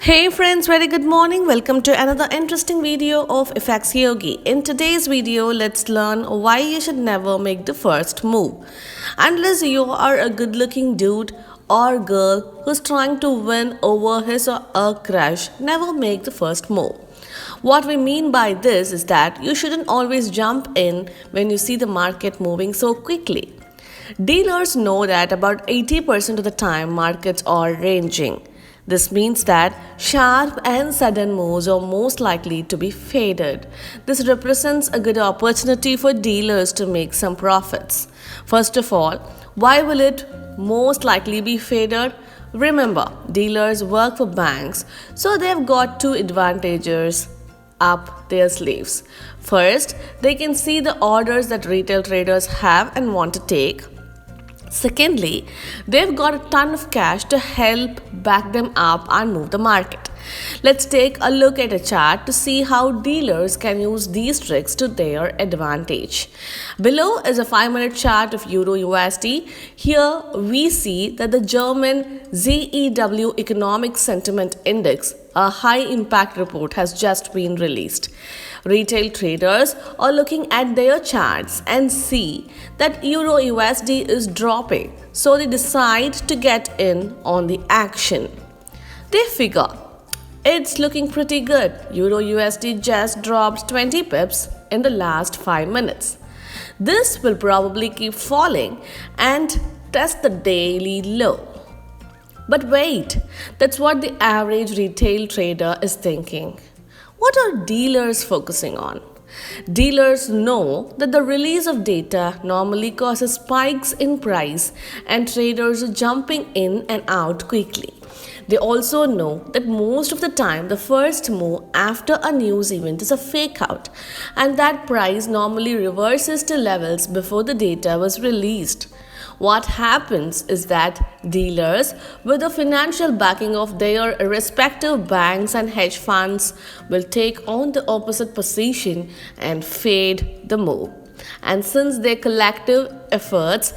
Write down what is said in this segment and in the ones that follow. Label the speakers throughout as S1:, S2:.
S1: Hey friends, very good morning. Welcome to another interesting video of FxYogi. In today's video, let's learn why you should never make the first move. Unless you are a good-looking dude or girl who's trying to win over his or her crush, never make the first move. What we mean by this is that you shouldn't always jump in when you see the market moving so quickly. Dealers know that about 80% of the time markets are ranging. This means that sharp and sudden moves are most likely to be faded. This represents a good opportunity for dealers to make some profits. First of all, why will it most likely be faded? Remember, dealers work for banks, so they've got two advantages up their sleeves. First, they can see the orders that retail traders have and want to take. Secondly, they've got a ton of cash to help back them up and move the market. Let's take a look at a chart to see how dealers can use these tricks to their advantage. Below is a 5-minute chart of Euro USD. Here we see that the German ZEW Economic Sentiment Index, a high impact report, has just been released. Retail traders are looking at their charts and see that Euro USD is dropping, so they decide to get in on the action. They figure it's looking pretty good. Euro USD just dropped 20 pips in the last 5 minutes. This will probably keep falling and test the daily low. But wait, that's what the average retail trader is thinking. What are dealers focusing on? Dealers know that the release of data normally causes spikes in price and traders are jumping in and out quickly. They also know that most of the time the first move after a news event is a fake out and that price normally reverses to levels before the data was released. What happens is that dealers, with the financial backing of their respective banks and hedge funds, will take on the opposite position and fade the move. And since their collective efforts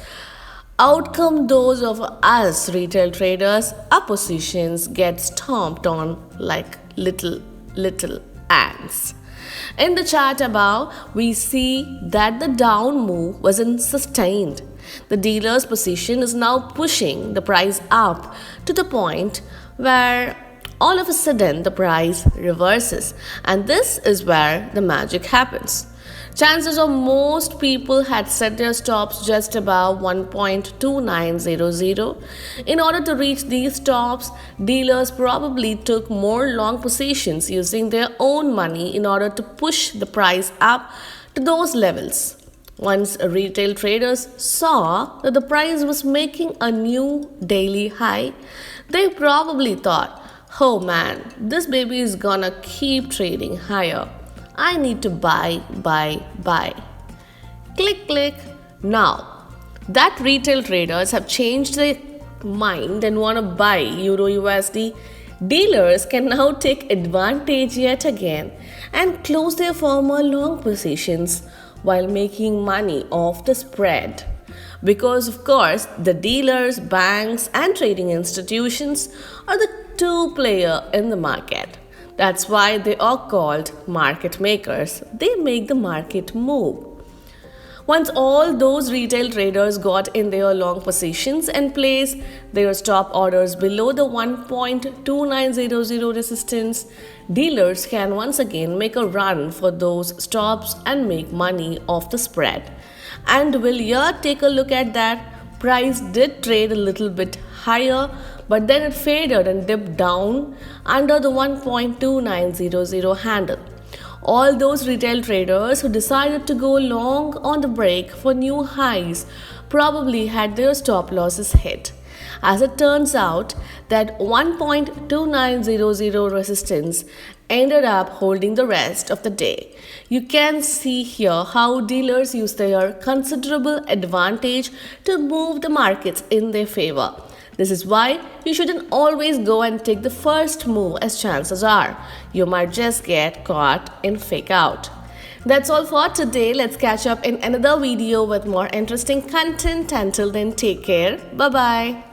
S1: outcome those of us retail traders, our positions get stomped on like little ants. In the chart above, we see that the down move wasn't sustained. The dealer's position is now pushing the price up to the point where all of a sudden the price reverses, and this is where the magic happens. Chances of most people had set their stops just above 1.2900. In order to reach these stops, dealers probably took more long positions using their own money in order to push the price up to those levels. Once retail traders saw that the price was making a new daily high, they probably thought, oh man, this baby is gonna keep trading higher. I need to buy. Click, click. Now that retail traders have changed their mind and want to buy Euro USD, dealers can now take advantage yet again and close their former long positions while making money off the spread. Because of course, the dealers, banks and trading institutions are the two players in the market. That's why they are called market makers. They make the market move. Once all those retail traders got in their long positions and placed their stop orders below the 1.2900 resistance, dealers can once again make a run for those stops and make money off the spread. And will you take a look at that? Price did trade a little bit higher, but then it faded and dipped down under the 1.2900 handle. All those retail traders who decided to go long on the break for new highs probably had their stop losses hit. As it turns out, that 1.2900 resistance ended up holding the rest of the day. You can see here how dealers use their considerable advantage to move the markets in their favor. This is why you shouldn't always go and take the first move, as chances are you might just get caught in fake out. That's all for today. Let's catch up in another video with more interesting content. Until then, take care. Bye-bye.